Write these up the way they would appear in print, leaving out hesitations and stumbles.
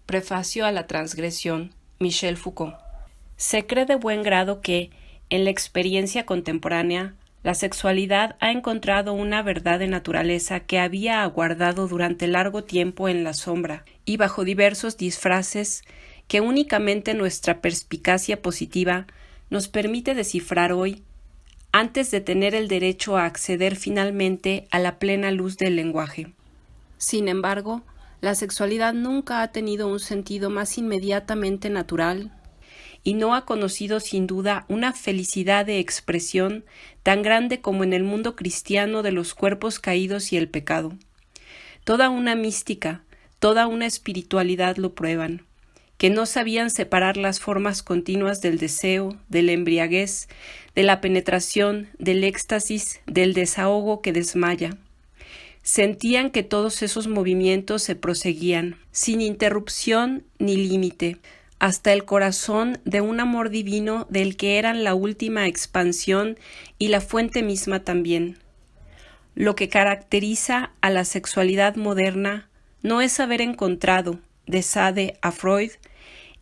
Prefacio a la transgresión, Michel Foucault. Se cree de buen grado que, en la experiencia contemporánea, la sexualidad ha encontrado una verdad de naturaleza que había aguardado durante largo tiempo en la sombra y bajo diversos disfraces que únicamente nuestra perspicacia positiva nos permite descifrar hoy, antes de tener el derecho a acceder finalmente a la plena luz del lenguaje. Sin embargo, la sexualidad nunca ha tenido un sentido más inmediatamente natural y no ha conocido sin duda una felicidad de expresión tan grande como en el mundo cristiano de los cuerpos caídos y el pecado. Toda una mística, toda una espiritualidad lo prueban, que no sabían separar las formas continuas del deseo, de la embriaguez, de la penetración, del éxtasis, del desahogo que desmaya. Sentían que todos esos movimientos se proseguían, sin interrupción ni límite, hasta el corazón de un amor divino del que eran la última expansión y la fuente misma también. Lo que caracteriza a la sexualidad moderna no es haber encontrado, de Sade a Freud,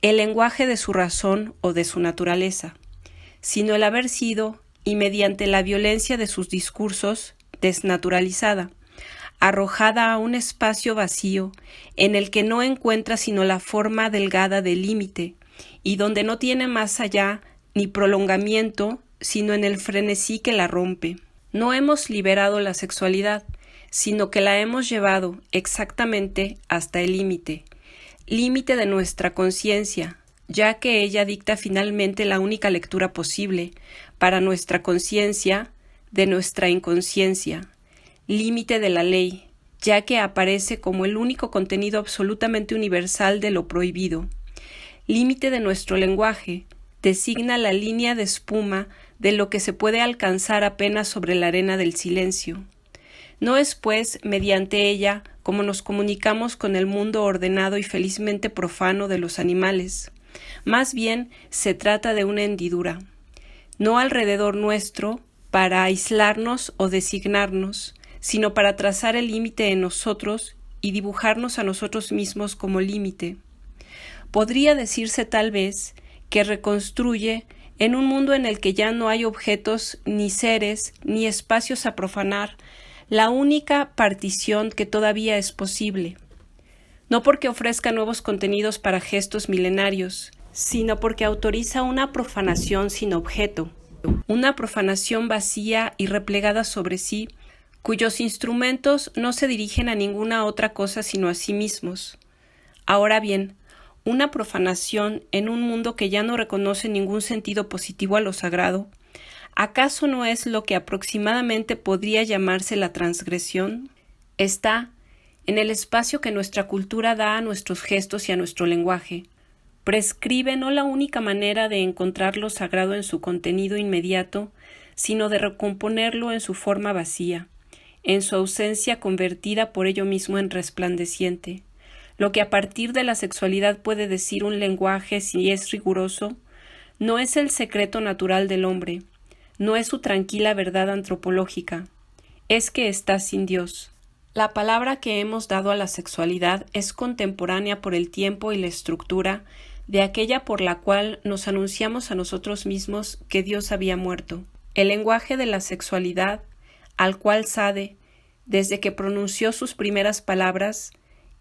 el lenguaje de su razón o de su naturaleza, sino el haber sido, y mediante la violencia de sus discursos, desnaturalizada, arrojada a un espacio vacío en el que no encuentra sino la forma delgada del límite y donde no tiene más allá ni prolongamiento sino en el frenesí que la rompe. No hemos liberado la sexualidad, sino que la hemos llevado exactamente hasta el límite de nuestra conciencia, ya que ella dicta finalmente la única lectura posible para nuestra conciencia de nuestra inconsciencia. Límite de la ley, ya que aparece como el único contenido absolutamente universal de lo prohibido. Límite de nuestro lenguaje, designa la línea de espuma de lo que se puede alcanzar apenas sobre la arena del silencio. No es, pues, mediante ella como nos comunicamos con el mundo ordenado y felizmente profano de los animales. Más bien se trata de una hendidura, no alrededor nuestro, para aislarnos o designarnos, sino para trazar el límite en nosotros y dibujarnos a nosotros mismos como límite. Podría decirse tal vez que reconstruye en un mundo en el que ya no hay objetos, ni seres, ni espacios a profanar, la única partición que todavía es posible. No porque ofrezca nuevos contenidos para gestos milenarios, sino porque autoriza una profanación sin objeto, una profanación vacía y replegada sobre sí, cuyos instrumentos no se dirigen a ninguna otra cosa sino a sí mismos. Ahora bien, una profanación en un mundo que ya no reconoce ningún sentido positivo a lo sagrado, ¿acaso no es lo que aproximadamente podría llamarse la transgresión? Está en el espacio que nuestra cultura da a nuestros gestos y a nuestro lenguaje. Prescribe no la única manera de encontrar lo sagrado en su contenido inmediato, sino de recomponerlo en su forma vacía, en su ausencia convertida por ello mismo en resplandeciente. Lo que a partir de la sexualidad puede decir un lenguaje si es riguroso, no es el secreto natural del hombre, no es su tranquila verdad antropológica, es que está sin Dios. La palabra que hemos dado a la sexualidad es contemporánea por el tiempo y la estructura de aquella por la cual nos anunciamos a nosotros mismos que Dios había muerto. El lenguaje de la sexualidad, al cual Sade, desde que pronunció sus primeras palabras,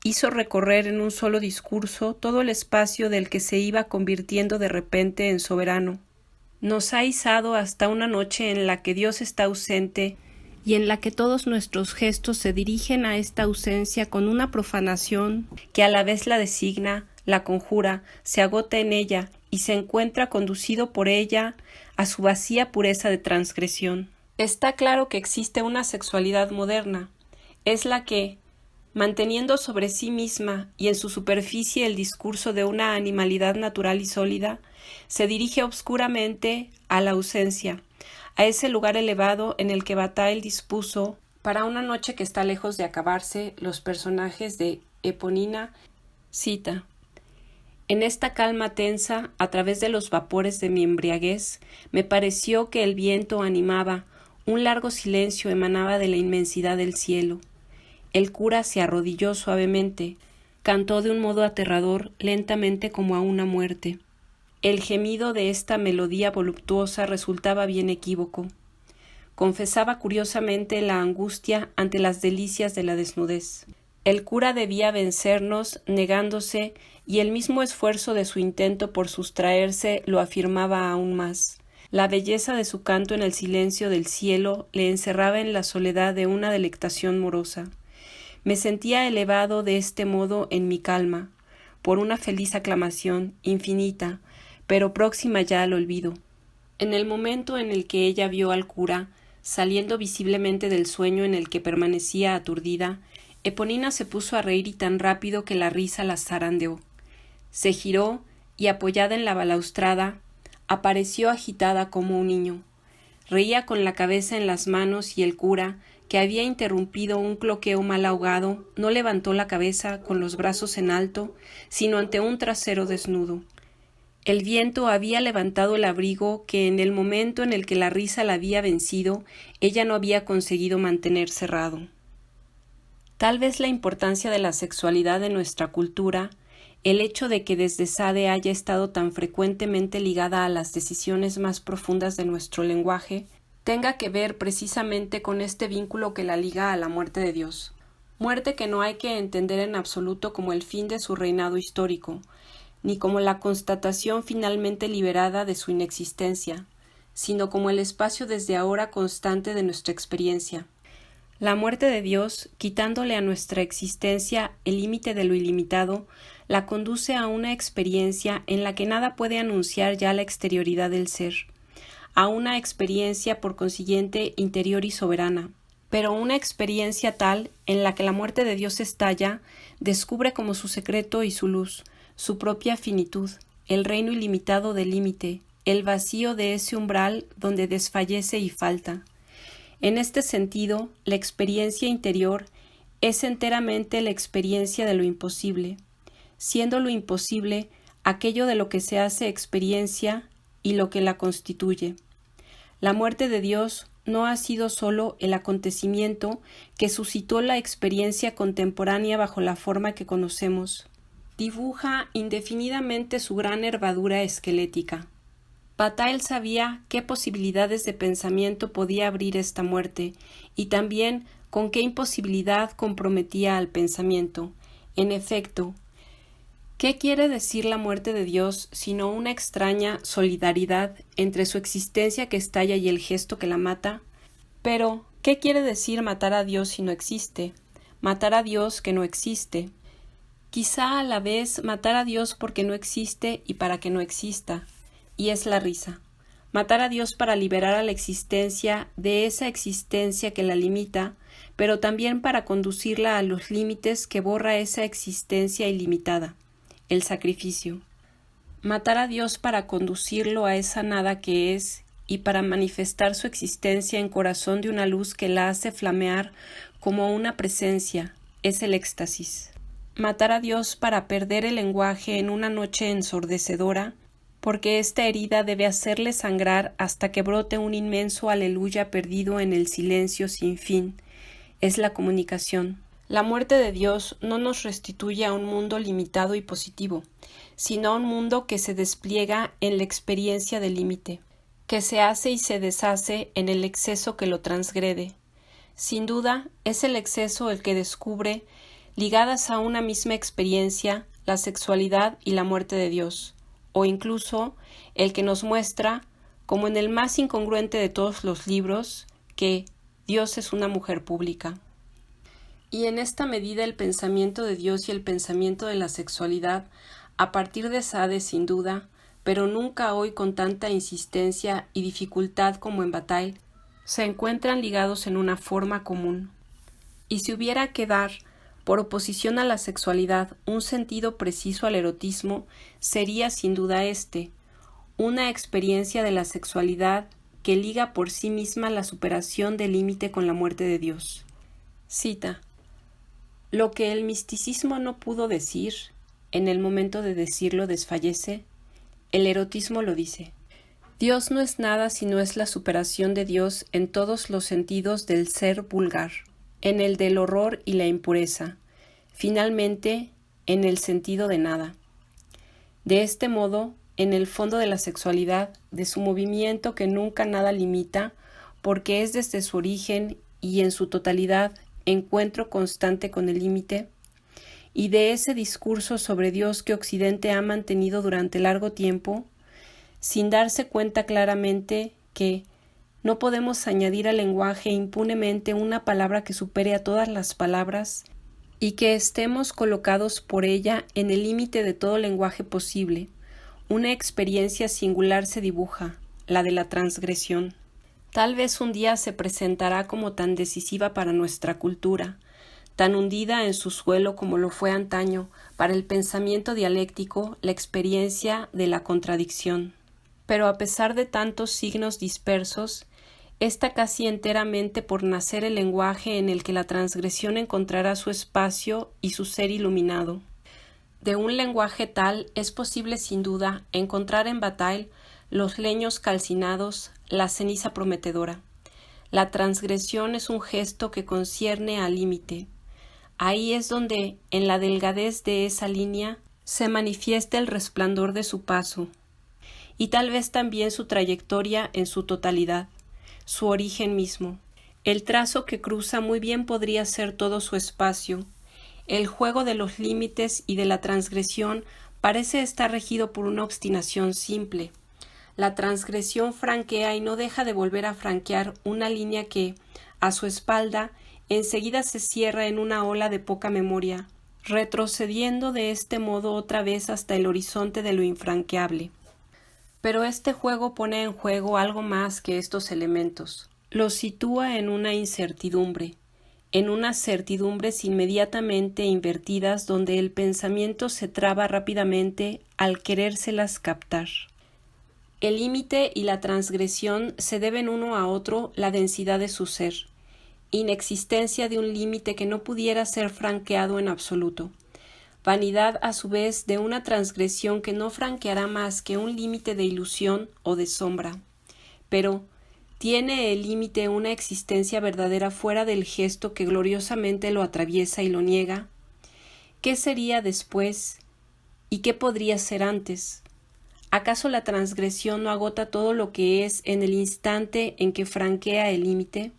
hizo recorrer en un solo discurso todo el espacio del que se iba convirtiendo de repente en soberano. Nos ha izado hasta una noche en la que Dios está ausente y en la que todos nuestros gestos se dirigen a esta ausencia con una profanación que a la vez la designa, la conjura, se agota en ella y se encuentra conducido por ella a su vacía pureza de transgresión. Está claro que existe una sexualidad moderna. Es la que, manteniendo sobre sí misma y en su superficie el discurso de una animalidad natural y sólida, se dirige obscuramente a la ausencia, a ese lugar elevado en el que Bataille dispuso, para una noche que está lejos de acabarse, los personajes de Eponina. Cita: en esta calma tensa, a través de los vapores de mi embriaguez, me pareció que el viento animaba, un largo silencio emanaba de la inmensidad del cielo. El cura se arrodilló suavemente, cantó de un modo aterrador, lentamente como a una muerte. El gemido de esta melodía voluptuosa resultaba bien equívoco. Confesaba curiosamente la angustia ante las delicias de la desnudez. El cura debía vencernos negándose, y el mismo esfuerzo de su intento por sustraerse lo afirmaba aún más. La belleza de su canto en el silencio del cielo le encerraba en la soledad de una delectación morosa. Me sentía elevado de este modo en mi calma, por una feliz aclamación infinita, pero próxima ya al olvido. En el momento en el que ella vio al cura, saliendo visiblemente del sueño en el que permanecía aturdida, Eponina se puso a reír y tan rápido que la risa la zarandeó. Se giró y, apoyada en la balaustrada, apareció agitada como un niño. Reía con la cabeza en las manos y el cura, que había interrumpido un cloqueo mal ahogado, no levantó la cabeza con los brazos en alto, sino ante un trasero desnudo. El viento había levantado el abrigo que en el momento en el que la risa la había vencido, ella no había conseguido mantener cerrado. Tal vez la importancia de la sexualidad en nuestra cultura, el hecho de que desde Sade haya estado tan frecuentemente ligada a las decisiones más profundas de nuestro lenguaje, tenga que ver precisamente con este vínculo que la liga a la muerte de Dios. Muerte que no hay que entender en absoluto como el fin de su reinado histórico, ni como la constatación finalmente liberada de su inexistencia, sino como el espacio desde ahora constante de nuestra experiencia. La muerte de Dios, quitándole a nuestra existencia el límite de lo ilimitado, la conduce a una experiencia en la que nada puede anunciar ya la exterioridad del ser, a una experiencia por consiguiente interior y soberana, pero una experiencia tal en la que la muerte de Dios estalla, descubre como su secreto y su luz, su propia finitud, el reino ilimitado del límite, el vacío de ese umbral donde desfallece y falta. En este sentido, la experiencia interior es enteramente la experiencia de lo imposible, siendo lo imposible aquello de lo que se hace experiencia y lo que la constituye. La muerte de Dios no ha sido sólo el acontecimiento que suscitó la experiencia contemporánea bajo la forma que conocemos. Dibuja indefinidamente su gran nervadura esquelética. Bataille sabía qué posibilidades de pensamiento podía abrir esta muerte, y también con qué imposibilidad comprometía al pensamiento. En efecto, ¿qué quiere decir la muerte de Dios sino una extraña solidaridad entre su existencia que estalla y el gesto que la mata? Pero, ¿qué quiere decir matar a Dios si no existe? Matar a Dios que no existe. Quizá a la vez matar a Dios porque no existe y para que no exista. Y es la risa. Matar a Dios para liberar a la existencia de esa existencia que la limita, pero también para conducirla a los límites que borra esa existencia ilimitada, el sacrificio. Matar a Dios para conducirlo a esa nada que es y para manifestar su existencia en corazón de una luz que la hace flamear como una presencia, es el éxtasis. Matar a Dios para perder el lenguaje en una noche ensordecedora, porque esta herida debe hacerle sangrar hasta que brote un inmenso aleluya perdido en el silencio sin fin. Es la comunicación. La muerte de Dios no nos restituye a un mundo limitado y positivo, sino a un mundo que se despliega en la experiencia del límite, que se hace y se deshace en el exceso que lo transgrede. Sin duda, es el exceso el que descubre, ligadas a una misma experiencia, la sexualidad y la muerte de Dios, o incluso el que nos muestra, como en el más incongruente de todos los libros, que Dios es una mujer pública. Y en esta medida el pensamiento de Dios y el pensamiento de la sexualidad, a partir de Sade sin duda, pero nunca hoy con tanta insistencia y dificultad como en Bataille, se encuentran ligados en una forma común. Y si hubiera que dar, por oposición a la sexualidad, un sentido preciso al erotismo, sería sin duda una experiencia de la sexualidad que liga por sí misma la superación del límite con la muerte de Dios. Cita: lo que el misticismo no pudo decir, en el momento de decirlo desfallece, el erotismo lo dice. Dios no es nada si no es la superación de Dios en todos los sentidos del ser vulgar, en el del horror y la impureza. Finalmente, en el sentido de nada. De este modo, en el fondo de la sexualidad, de su movimiento que nunca nada limita, porque es desde su origen y en su totalidad encuentro constante con el límite, y de ese discurso sobre Dios que Occidente ha mantenido durante largo tiempo, sin darse cuenta claramente que no podemos añadir al lenguaje impunemente una palabra que supere a todas las palabras y que estemos colocados por ella en el límite de todo lenguaje posible. Una experiencia singular se dibuja, la de la transgresión. Tal vez un día se presentará como tan decisiva para nuestra cultura, tan hundida en su suelo como lo fue antaño para el pensamiento dialéctico la experiencia de la contradicción. Pero a pesar de tantos signos dispersos, está casi enteramente por nacer el lenguaje en el que la transgresión encontrará su espacio y su ser iluminado. De un lenguaje tal es posible sin duda encontrar en Bataille los leños calcinados, la ceniza prometedora. La transgresión es un gesto que concierne al límite. Ahí es donde, en la delgadez de esa línea, se manifiesta el resplandor de su paso, y tal vez también su trayectoria en su totalidad, su origen mismo. El trazo que cruza muy bien podría ser todo su espacio. El juego de los límites y de la transgresión parece estar regido por una obstinación simple. La transgresión franquea y no deja de volver a franquear una línea que, a su espalda, enseguida se cierra en una ola de poca memoria, retrocediendo de este modo otra vez hasta el horizonte de lo infranqueable. Pero este juego pone en juego algo más que estos elementos. Los sitúa en una incertidumbre, en unas certidumbres inmediatamente invertidas donde el pensamiento se traba rápidamente al querérselas captar. El límite y la transgresión se deben uno a otro la densidad de su ser, inexistencia de un límite que no pudiera ser franqueado en absoluto, vanidad a su vez de una transgresión que no franqueará más que un límite de ilusión o de sombra. Pero, ¿tiene el límite una existencia verdadera fuera del gesto que gloriosamente lo atraviesa y lo niega? ¿Qué sería después? ¿Y qué podría ser antes? ¿Acaso la transgresión no agota todo lo que es en el instante en que franquea el límite,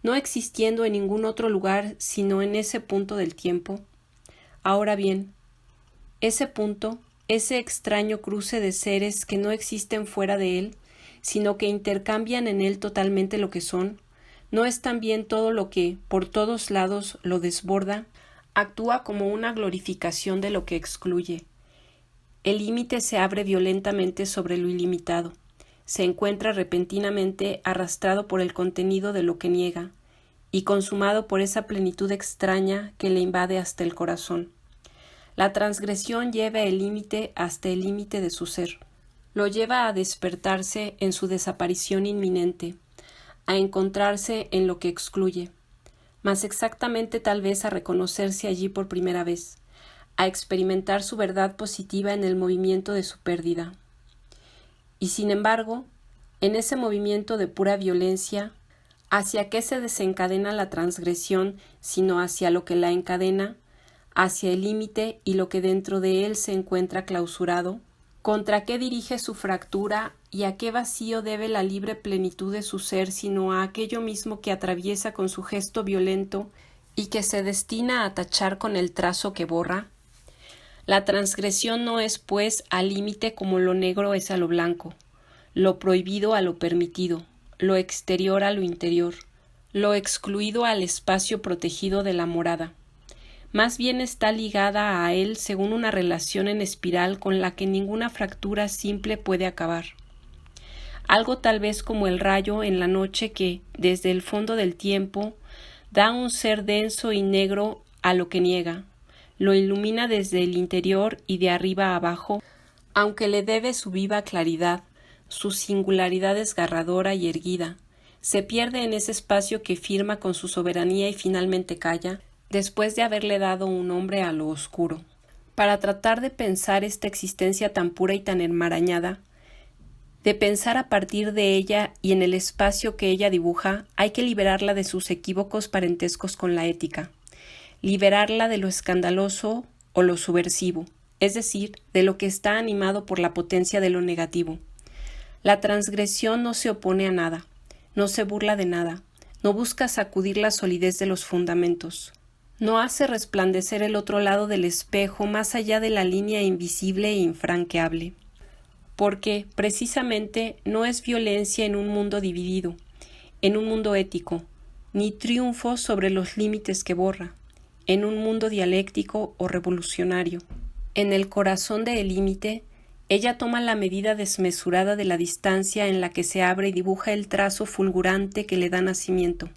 no existiendo en ningún otro lugar sino en ese punto del tiempo? Ahora bien, ese punto, ese extraño cruce de seres que no existen fuera de él, sino que intercambian en él totalmente lo que son, ¿no es también todo lo que, por todos lados, lo desborda? Actúa como una glorificación de lo que excluye. El límite se abre violentamente sobre lo ilimitado, se encuentra repentinamente arrastrado por el contenido de lo que niega, y consumado por esa plenitud extraña que le invade hasta el corazón. La transgresión lleva el límite hasta el límite de su ser. Lo lleva a despertarse en su desaparición inminente, a encontrarse en lo que excluye, más exactamente tal vez a reconocerse allí por primera vez, a experimentar su verdad positiva en el movimiento de su pérdida. Y sin embargo, en ese movimiento de pura violencia, ¿hacia qué se desencadena la transgresión sino hacia lo que la encadena, hacia el límite y lo que dentro de él se encuentra clausurado? ¿Contra qué dirige su fractura y a qué vacío debe la libre plenitud de su ser sino a aquello mismo que atraviesa con su gesto violento y que se destina a tachar con el trazo que borra? La transgresión no es, pues, al límite como lo negro es a lo blanco, lo prohibido a lo permitido, lo exterior a lo interior, lo excluido al espacio protegido de la morada. Más bien está ligada a él según una relación en espiral con la que ninguna fractura simple puede acabar. Algo tal vez como el rayo en la noche que, desde el fondo del tiempo, da un ser denso y negro a lo que niega, lo ilumina desde el interior y de arriba a abajo, aunque le debe su viva claridad, su singularidad desgarradora y erguida, se pierde en ese espacio que firma con su soberanía y finalmente calla, después de haberle dado un nombre a lo oscuro. Para tratar de pensar esta existencia tan pura y tan enmarañada, de pensar a partir de ella y en el espacio que ella dibuja, hay que liberarla de sus equívocos parentescos con la ética, liberarla de lo escandaloso o lo subversivo, es decir, de lo que está animado por la potencia de lo negativo. La transgresión no se opone a nada, no se burla de nada, no busca sacudir la solidez de los fundamentos, no hace resplandecer el otro lado del espejo más allá de la línea invisible e infranqueable. Porque, precisamente, no es violencia en un mundo dividido, en un mundo ético, ni triunfo sobre los límites que borra, en un mundo dialéctico o revolucionario. En el corazón del límite, ella toma la medida desmesurada de la distancia en la que se abre y dibuja el trazo fulgurante que le da nacimiento.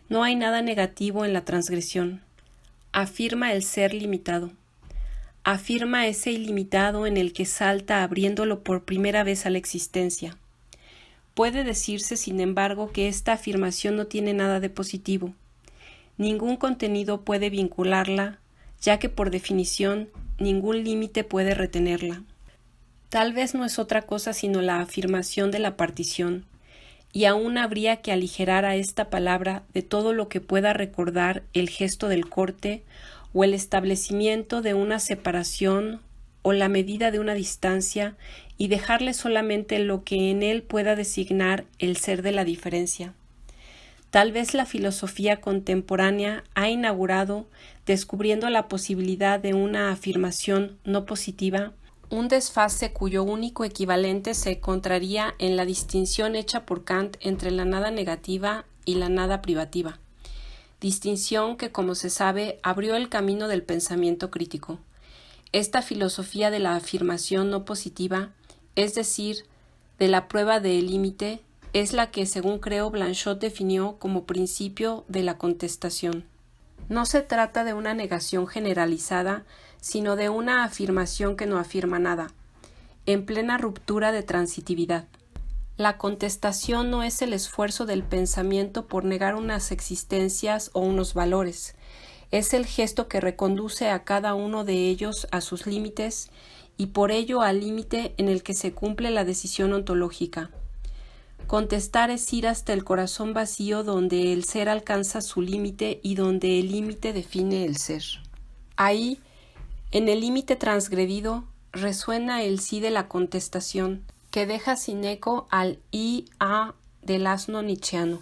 No hay nada negativo en la transgresión. Afirma el ser limitado. Afirma ese ilimitado en el que salta abriéndolo por primera vez a la existencia. Puede decirse, sin embargo, que esta afirmación no tiene nada de positivo. Ningún contenido puede vincularla, ya que por definición ningún límite puede retenerla. Tal vez no es otra cosa sino la afirmación de la partición, y aún habría que aligerar a esta palabra de todo lo que pueda recordar el gesto del corte o el establecimiento de una separación o la medida de una distancia y dejarle solamente lo que en él pueda designar el ser de la diferencia. Tal vez la filosofía contemporánea ha inaugurado, descubriendo la posibilidad de una afirmación no positiva, un desfase cuyo único equivalente se encontraría en la distinción hecha por Kant entre la nada negativa y la nada privativa, distinción que, como se sabe, abrió el camino del pensamiento crítico. Esta filosofía de la afirmación no positiva, es decir, de la prueba del límite, es la que, según creo, Blanchot definió como principio de la contestación. No se trata de una negación generalizada, sino de una afirmación que no afirma nada, en plena ruptura de transitividad. La contestación no es el esfuerzo del pensamiento por negar unas existencias o unos valores, es el gesto que reconduce a cada uno de ellos a sus límites y por ello al límite en el que se cumple la decisión ontológica. Contestar es ir hasta el corazón vacío donde el ser alcanza su límite y donde el límite define el ser. Ahí, en el límite transgredido, resuena el sí de la contestación, que deja sin eco al I-A del asno nietzscheano.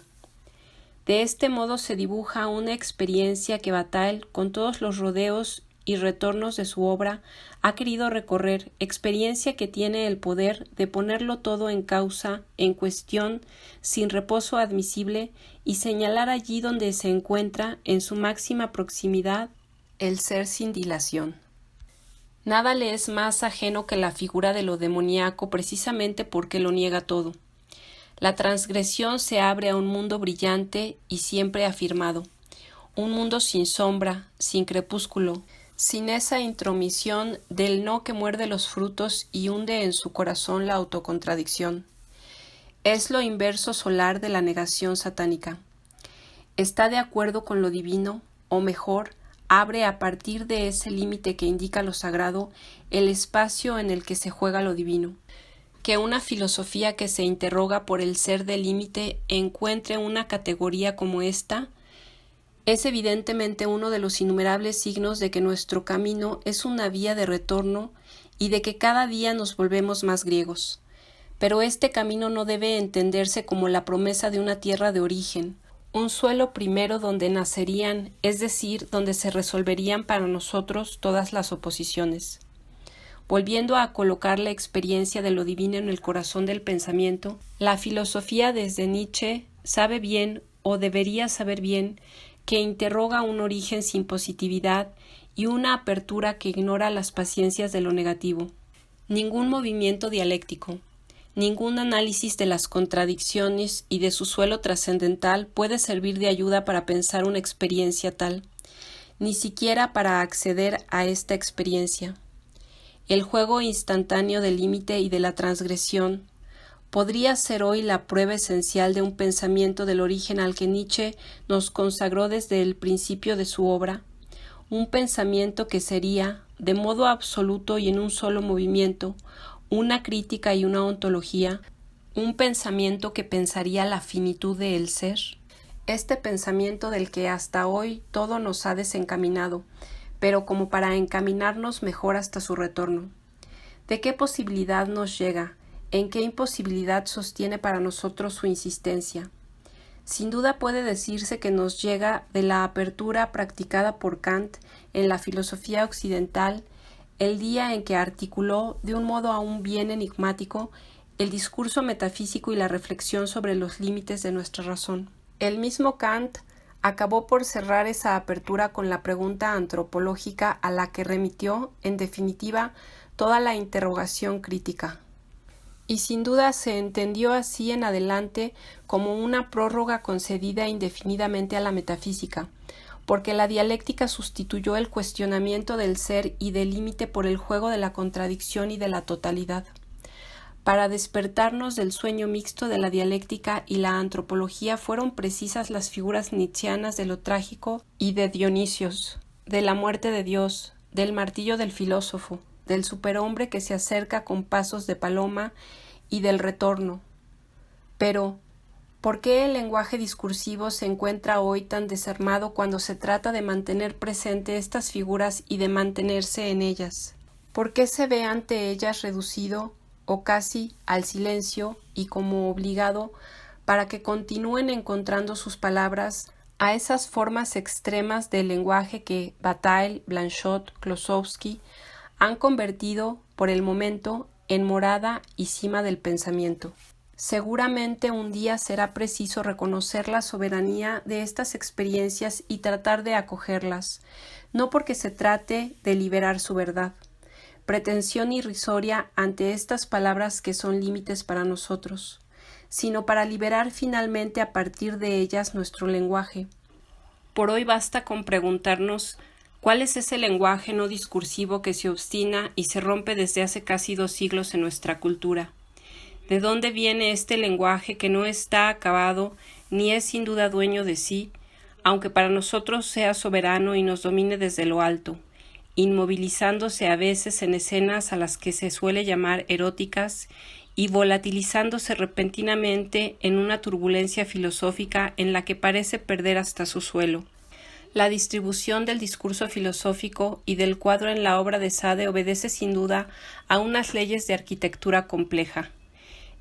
De este modo se dibuja una experiencia que Bataille, con todos los rodeos y retornos de su obra, ha querido recorrer, experiencia que tiene el poder de ponerlo todo en causa, en cuestión, sin reposo admisible, y señalar allí donde se encuentra, en su máxima proximidad, el ser sin dilación. Nada le es más ajeno que la figura de lo demoníaco precisamente porque lo niega todo. La transgresión se abre a un mundo brillante y siempre afirmado, un mundo sin sombra, sin crepúsculo, sin esa intromisión del no que muerde los frutos y hunde en su corazón la autocontradicción. Es lo inverso solar de la negación satánica. Está de acuerdo con lo divino, o mejor, abre a partir de ese límite que indica lo sagrado el espacio en el que se juega lo divino. Que una filosofía que se interroga por el ser del límite encuentre una categoría como esta es evidentemente uno de los innumerables signos de que nuestro camino es una vía de retorno y de que cada día nos volvemos más griegos. Pero este camino no debe entenderse como la promesa de una tierra de origen, un suelo primero donde nacerían, es decir, donde se resolverían para nosotros todas las oposiciones. Volviendo a colocar la experiencia de lo divino en el corazón del pensamiento, la filosofía desde Nietzsche sabe bien, o debería saber bien, que interroga un origen sin positividad y una apertura que ignora las paciencias de lo negativo. Ningún movimiento dialéctico, ningún análisis de las contradicciones y de su suelo trascendental puede servir de ayuda para pensar una experiencia tal, ni siquiera para acceder a esta experiencia. El juego instantáneo del límite y de la transgresión podría ser hoy la prueba esencial de un pensamiento del origen al que Nietzsche nos consagró desde el principio de su obra, un pensamiento que sería, de modo absoluto y en un solo movimiento, una crítica y una ontología, un pensamiento que pensaría la finitud del ser. Este pensamiento del que hasta hoy todo nos ha desencaminado, pero como para encaminarnos mejor hasta su retorno. ¿De qué posibilidad nos llega? ¿En qué imposibilidad sostiene para nosotros su insistencia? Sin duda puede decirse que nos llega de la apertura practicada por Kant en la filosofía occidental el día en que articuló de un modo aún bien enigmático el discurso metafísico y la reflexión sobre los límites de nuestra razón. El mismo Kant acabó por cerrar esa apertura con la pregunta antropológica a la que remitió, en definitiva, toda la interrogación crítica. Y sin duda se entendió así en adelante como una prórroga concedida indefinidamente a la metafísica, porque la dialéctica sustituyó el cuestionamiento del ser y del límite por el juego de la contradicción y de la totalidad. Para despertarnos del sueño mixto de la dialéctica y la antropología fueron precisas las figuras nietzscheanas de lo trágico y de Dionisios, de la muerte de Dios, del martillo del filósofo, del superhombre que se acerca con pasos de paloma y del retorno. Pero, ¿por qué el lenguaje discursivo se encuentra hoy tan desarmado cuando se trata de mantener presente estas figuras y de mantenerse en ellas? ¿Por qué se ve ante ellas reducido o casi al silencio y como obligado para que continúen encontrando sus palabras a esas formas extremas del lenguaje que Bataille, Blanchot, Klossowski han convertido, por el momento, en morada y cima del pensamiento? Seguramente un día será preciso reconocer la soberanía de estas experiencias y tratar de acogerlas, no porque se trate de liberar su verdad, pretensión irrisoria ante estas palabras que son límites para nosotros, sino para liberar finalmente a partir de ellas nuestro lenguaje. Por hoy basta con preguntarnos cuál es ese lenguaje no discursivo que se obstina y se rompe desde hace casi 2 siglos en nuestra cultura. ¿De dónde viene este lenguaje que no está acabado ni es sin duda dueño de sí, aunque para nosotros sea soberano y nos domine desde lo alto, inmovilizándose a veces en escenas a las que se suele llamar eróticas y volatilizándose repentinamente en una turbulencia filosófica en la que parece perder hasta su suelo? La distribución del discurso filosófico y del cuadro en la obra de Sade obedece sin duda a unas leyes de arquitectura compleja.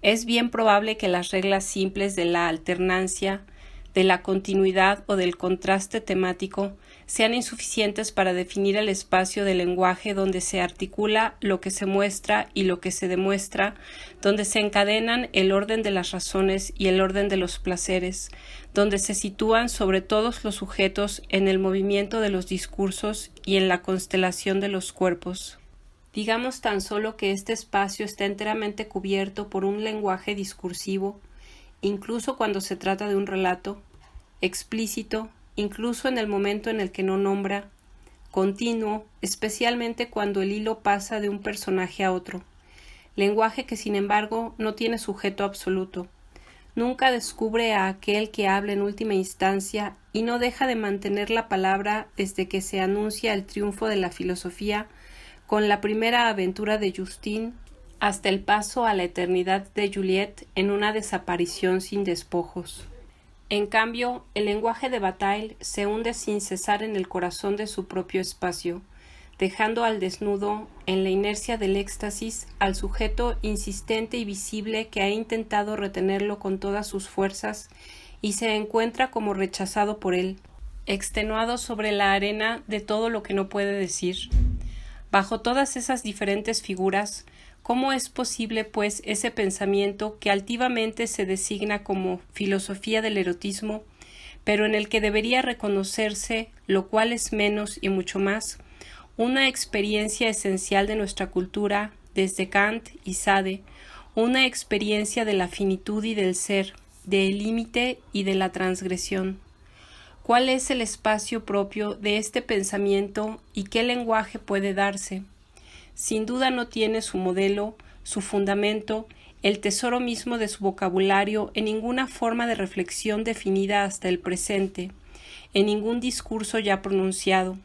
Es bien probable que las reglas simples de la alternancia, de la continuidad o del contraste temático sean insuficientes para definir el espacio del lenguaje donde se articula lo que se muestra y lo que se demuestra, donde se encadenan el orden de las razones y el orden de los placeres, donde se sitúan sobre todos los sujetos en el movimiento de los discursos y en la constelación de los cuerpos. Digamos tan solo que este espacio está enteramente cubierto por un lenguaje discursivo, incluso cuando se trata de un relato, explícito, incluso en el momento en el que no nombra, continuo, especialmente cuando el hilo pasa de un personaje a otro, lenguaje que sin embargo no tiene sujeto absoluto, nunca descubre a aquel que habla en última instancia y no deja de mantener la palabra desde que se anuncia el triunfo de la filosofía con la primera aventura de Justin hasta el paso a la eternidad de Juliette en una desaparición sin despojos. En cambio, el lenguaje de Bataille se hunde sin cesar en el corazón de su propio espacio, dejando al desnudo, en la inercia del éxtasis, al sujeto insistente y visible que ha intentado retenerlo con todas sus fuerzas y se encuentra como rechazado por él, extenuado sobre la arena de todo lo que no puede decir. Bajo todas esas diferentes figuras, ¿cómo es posible, pues, ese pensamiento que altivamente se designa como filosofía del erotismo, pero en el que debería reconocerse, lo cual es menos y mucho más, una experiencia esencial de nuestra cultura, desde Kant y Sade, una experiencia de la finitud y del ser, del límite y de la transgresión? ¿Cuál es el espacio propio de este pensamiento y qué lenguaje puede darse? Sin duda no tiene su modelo, su fundamento, el tesoro mismo de su vocabulario en ninguna forma de reflexión definida hasta el presente, en ningún discurso ya pronunciado.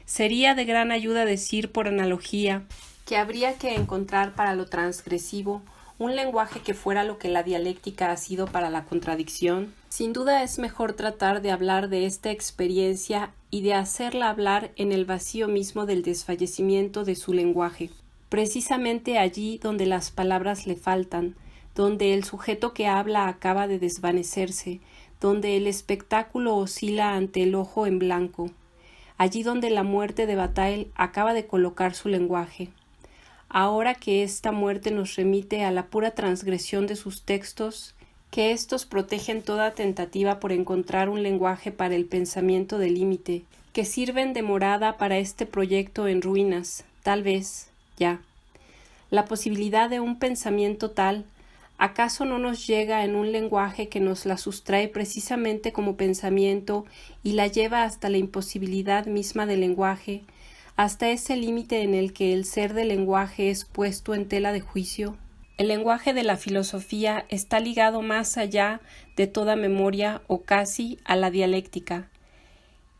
Sería de gran ayuda decir por analogía que habría que encontrar para lo transgresivo un lenguaje que fuera lo que la dialéctica ha sido para la contradicción. Sin duda es mejor tratar de hablar de esta experiencia y de hacerla hablar en el vacío mismo del desfallecimiento de su lenguaje, precisamente allí donde las palabras le faltan, donde el sujeto que habla acaba de desvanecerse, donde el espectáculo oscila ante el ojo en blanco, allí donde la muerte de Bataille acaba de colocar su lenguaje. Ahora que esta muerte nos remite a la pura transgresión de sus textos, que éstos protegen toda tentativa por encontrar un lenguaje para el pensamiento del límite, que sirven de morada para este proyecto en ruinas, tal vez, ya. La posibilidad de un pensamiento tal, ¿acaso no nos llega en un lenguaje que nos la sustrae precisamente como pensamiento y la lleva hasta la imposibilidad misma del lenguaje, hasta ese límite en el que el ser del lenguaje es puesto en tela de juicio? El lenguaje de la filosofía está ligado más allá de toda memoria o casi a la dialéctica.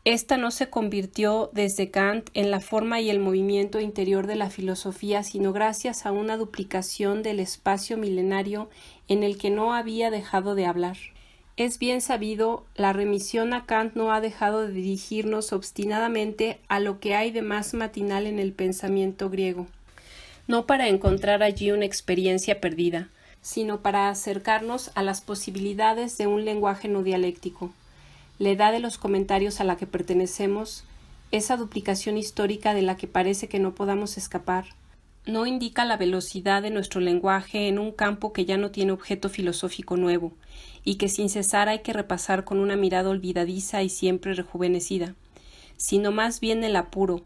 Esta no se convirtió desde Kant en la forma y el movimiento interior de la filosofía, sino gracias a una duplicación del espacio milenario en el que no había dejado de hablar. Es bien sabido, la remisión a Kant no ha dejado de dirigirnos obstinadamente a lo que hay de más matinal en el pensamiento griego, no para encontrar allí una experiencia perdida, sino para acercarnos a las posibilidades de un lenguaje no dialéctico. La edad de los comentarios a la que pertenecemos, esa duplicación histórica de la que parece que no podamos escapar, no indica la velocidad de nuestro lenguaje en un campo que ya no tiene objeto filosófico nuevo, y que sin cesar hay que repasar con una mirada olvidadiza y siempre rejuvenecida, sino más bien el apuro,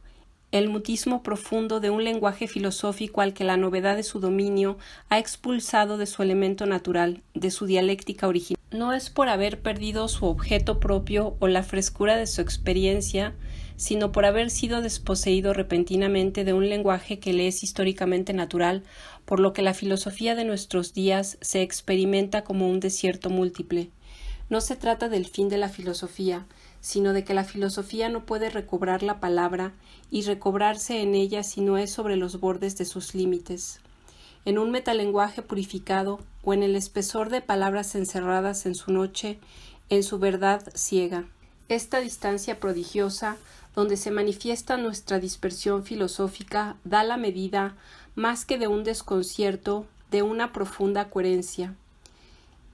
el mutismo profundo de un lenguaje filosófico al que la novedad de su dominio ha expulsado de su elemento natural, de su dialéctica original. No es por haber perdido su objeto propio o la frescura de su experiencia, sino por haber sido desposeído repentinamente de un lenguaje que le es históricamente natural, por lo que la filosofía de nuestros días se experimenta como un desierto múltiple. No se trata del fin de la filosofía, sino de que la filosofía no puede recobrar la palabra y recobrarse en ella si no es sobre los bordes de sus límites. En un metalenguaje purificado o en el espesor de palabras encerradas en su noche, en su verdad ciega. Esta distancia prodigiosa, donde se manifiesta nuestra dispersión filosófica, da la medida, más que de un desconcierto, de una profunda coherencia.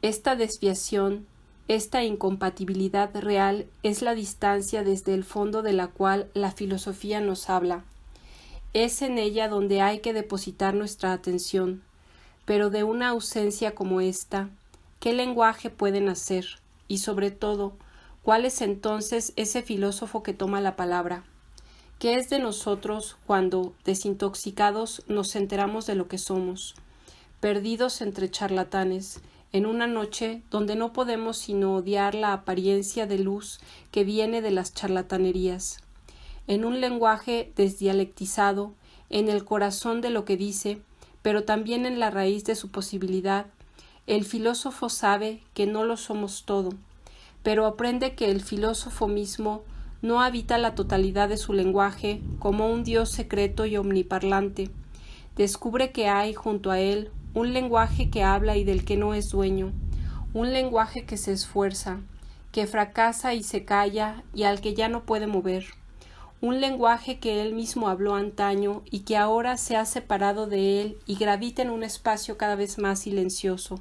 Esta desviación, esta incompatibilidad real es la distancia desde el fondo de la cual la filosofía nos habla. Es en ella donde hay que depositar nuestra atención, pero de una ausencia como esta, ¿qué lenguaje puede nacer? Y sobre todo, ¿cuál es entonces ese filósofo que toma la palabra? ¿Qué es de nosotros cuando, desintoxicados, nos enteramos de lo que somos, perdidos entre charlatanes, en una noche donde no podemos sino odiar la apariencia de luz que viene de las charlatanerías? En un lenguaje desdialectizado, en el corazón de lo que dice, pero también en la raíz de su posibilidad, el filósofo sabe que no lo somos todo, pero aprende que el filósofo mismo no habita la totalidad de su lenguaje como un Dios secreto y omniparlante. Descubre que hay junto a él un lenguaje que habla y del que no es dueño, un lenguaje que se esfuerza, que fracasa y se calla y al que ya no puede mover, un lenguaje que él mismo habló antaño y que ahora se ha separado de él y gravita en un espacio cada vez más silencioso.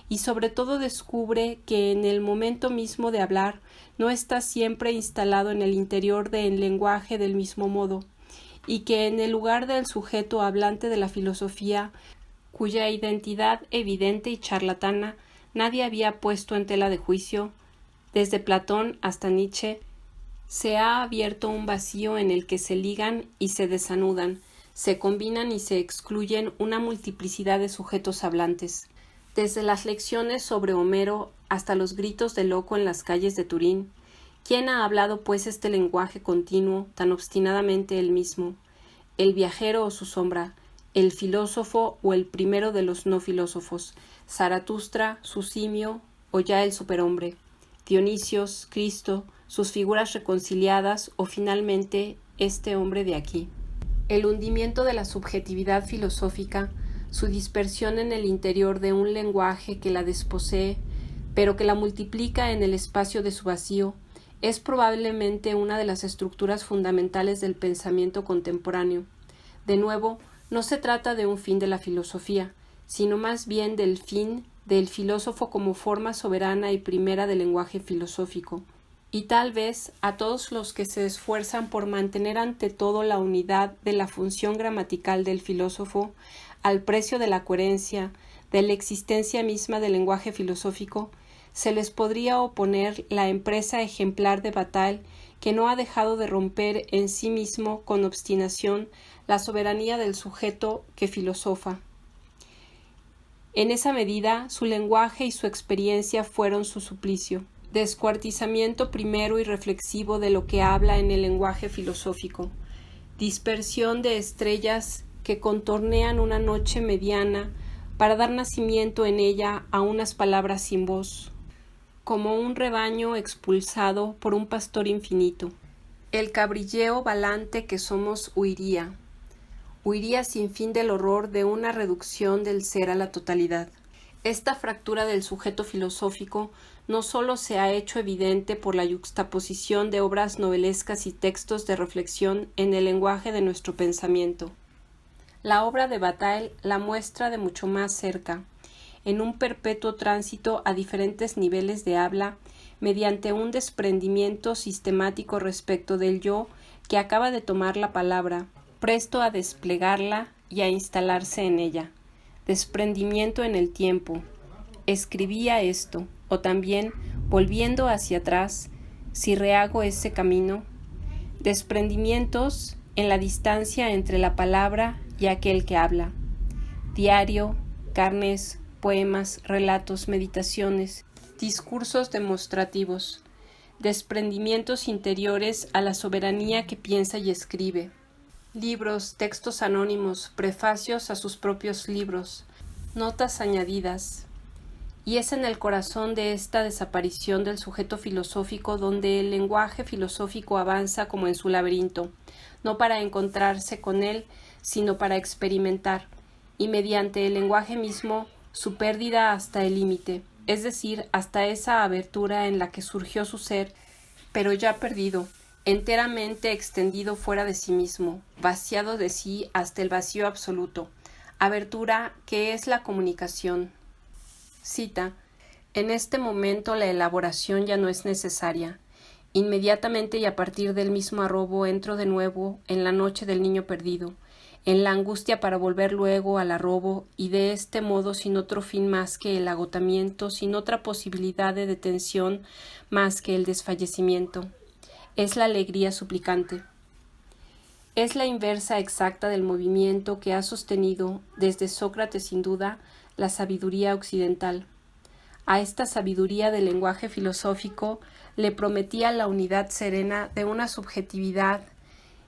Y sobre todo descubre que en el momento mismo de hablar no está siempre instalado en el interior del lenguaje del mismo modo, y que en el lugar del sujeto hablante de la filosofía, cuya identidad evidente y charlatana nadie había puesto en tela de juicio, desde Platón hasta Nietzsche, se ha abierto un vacío en el que se ligan y se desanudan, se combinan y se excluyen una multiplicidad de sujetos hablantes. Desde las lecciones sobre Homero hasta los gritos de loco en las calles de Turín, ¿quién ha hablado pues este lenguaje continuo, tan obstinadamente el mismo? ¿El viajero o su sombra? ¿El filósofo o el primero de los no filósofos? ¿Zaratustra, su simio o ya el superhombre? ¿Dionisios, Cristo, sus figuras reconciliadas o finalmente este hombre de aquí? El hundimiento de la subjetividad filosófica su dispersión en el interior de un lenguaje que la desposee, pero que la multiplica en el espacio de su vacío, es probablemente una de las estructuras fundamentales del pensamiento contemporáneo. De nuevo, no se trata de un fin de la filosofía, sino más bien del fin del filósofo como forma soberana y primera del lenguaje filosófico. Y tal vez a todos los que se esfuerzan por mantener ante todo la unidad de la función gramatical del filósofo, al precio de la coherencia, de la existencia misma del lenguaje filosófico, se les podría oponer la empresa ejemplar de Bataille, que no ha dejado de romper en sí mismo con obstinación la soberanía del sujeto que filosofa. En esa medida, su lenguaje y su experiencia fueron su suplicio, descuartizamiento primero y reflexivo de lo que habla en el lenguaje filosófico, dispersión de estrellas que contornean una noche mediana para dar nacimiento en ella a unas palabras sin voz, como un rebaño expulsado por un pastor infinito. El cabrilleo valante que somos huiría sin fin del horror de una reducción del ser a la totalidad. Esta fractura del sujeto filosófico no sólo se ha hecho evidente por la yuxtaposición de obras novelescas y textos de reflexión en el lenguaje de nuestro pensamiento. La obra de Bataille la muestra de mucho más cerca, en un perpetuo tránsito a diferentes niveles de habla, mediante un desprendimiento sistemático respecto del yo que acaba de tomar la palabra, presto a desplegarla y a instalarse en ella. Desprendimiento en el tiempo. Escribía esto, o también, volviendo hacia atrás, si rehago ese camino. Desprendimientos en la distancia entre la palabra y aquel que habla. Diario, carnes, poemas, relatos, meditaciones, discursos demostrativos. Desprendimientos interiores a la soberanía que piensa y escribe. Libros, textos anónimos, prefacios a sus propios libros, notas añadidas. Y es en el corazón de esta desaparición del sujeto filosófico donde el lenguaje filosófico avanza como en su laberinto, no para encontrarse con él, sino para experimentar, y mediante el lenguaje mismo, su pérdida hasta el límite, es decir, hasta esa abertura en la que surgió su ser, pero ya perdido, enteramente extendido fuera de sí mismo, vaciado de sí hasta el vacío absoluto, abertura que es la comunicación. Cita: en este momento la elaboración ya no es necesaria. Inmediatamente y a partir del mismo arrobo entro de nuevo en la noche del niño perdido, en la angustia para volver luego al arrobo, y de este modo sin otro fin más que el agotamiento, sin otra posibilidad de detención más que el desfallecimiento. Es la alegría suplicante. Es la inversa exacta del movimiento que ha sostenido, desde Sócrates sin duda, la sabiduría occidental. A esta sabiduría del lenguaje filosófico le prometía la unidad serena de una subjetividad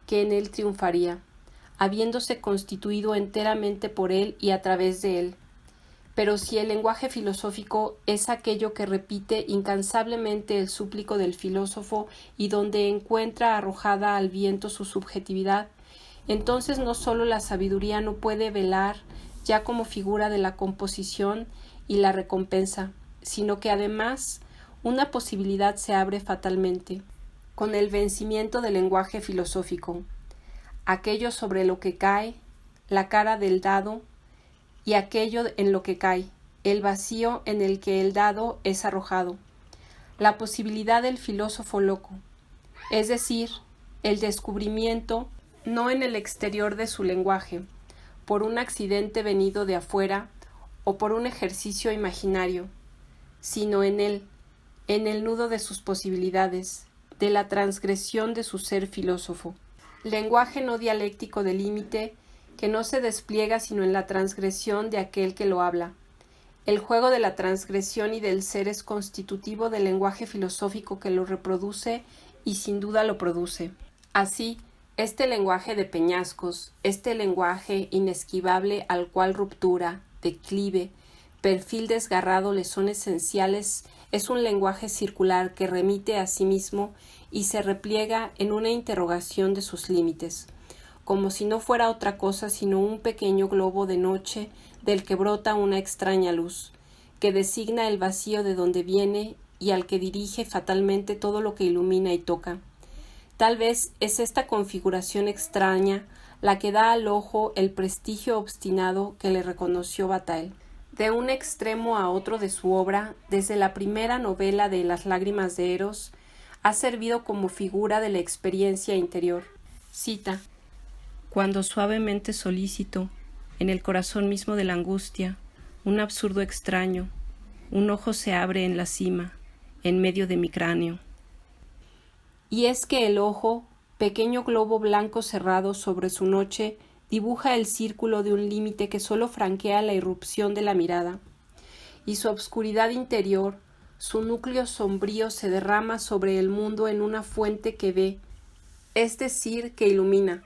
que en él triunfaría, habiéndose constituido enteramente por él y a través de él. Pero si el lenguaje filosófico es aquello que repite incansablemente el súplico del filósofo y donde encuentra arrojada al viento su subjetividad, entonces no sólo la sabiduría no puede velar ya como figura de la composición y la recompensa, sino que además una posibilidad se abre fatalmente, con el vencimiento del lenguaje filosófico, aquello sobre lo que cae, la cara del dado, y aquello en lo que cae, el vacío en el que el dado es arrojado, la posibilidad del filósofo loco, es decir, el descubrimiento no en el exterior de su lenguaje, por un accidente venido de afuera o por un ejercicio imaginario, sino en él, en el nudo de sus posibilidades, de la transgresión de su ser filósofo. Lenguaje no dialéctico de límite, que no se despliega sino en la transgresión de aquel que lo habla. El juego de la transgresión y del ser es constitutivo del lenguaje filosófico que lo reproduce y sin duda lo produce. Así, este lenguaje de peñascos, este lenguaje inesquivable al cual ruptura, declive, perfil desgarrado le son esenciales, es un lenguaje circular que remite a sí mismo y se repliega en una interrogación de sus límites. como si no fuera otra cosa sino un pequeño globo de noche del que brota una extraña luz, que designa el vacío de donde viene y al que dirige fatalmente todo lo que ilumina y toca. Tal vez es esta configuración extraña la que da al ojo el prestigio obstinado que le reconoció Bataille. De un extremo a otro de su obra, desde la primera novela de Las lágrimas de Eros, ha servido como figura de la experiencia interior. Cita: cuando suavemente solícito, en el corazón mismo de la angustia, un absurdo extraño, un ojo se abre en la cima, en medio de mi cráneo. Y es que el ojo, pequeño globo blanco cerrado sobre su noche, dibuja el círculo de un límite que sólo franquea la irrupción de la mirada, y su obscuridad interior, su núcleo sombrío se derrama sobre el mundo en una fuente que ve, es decir, que ilumina,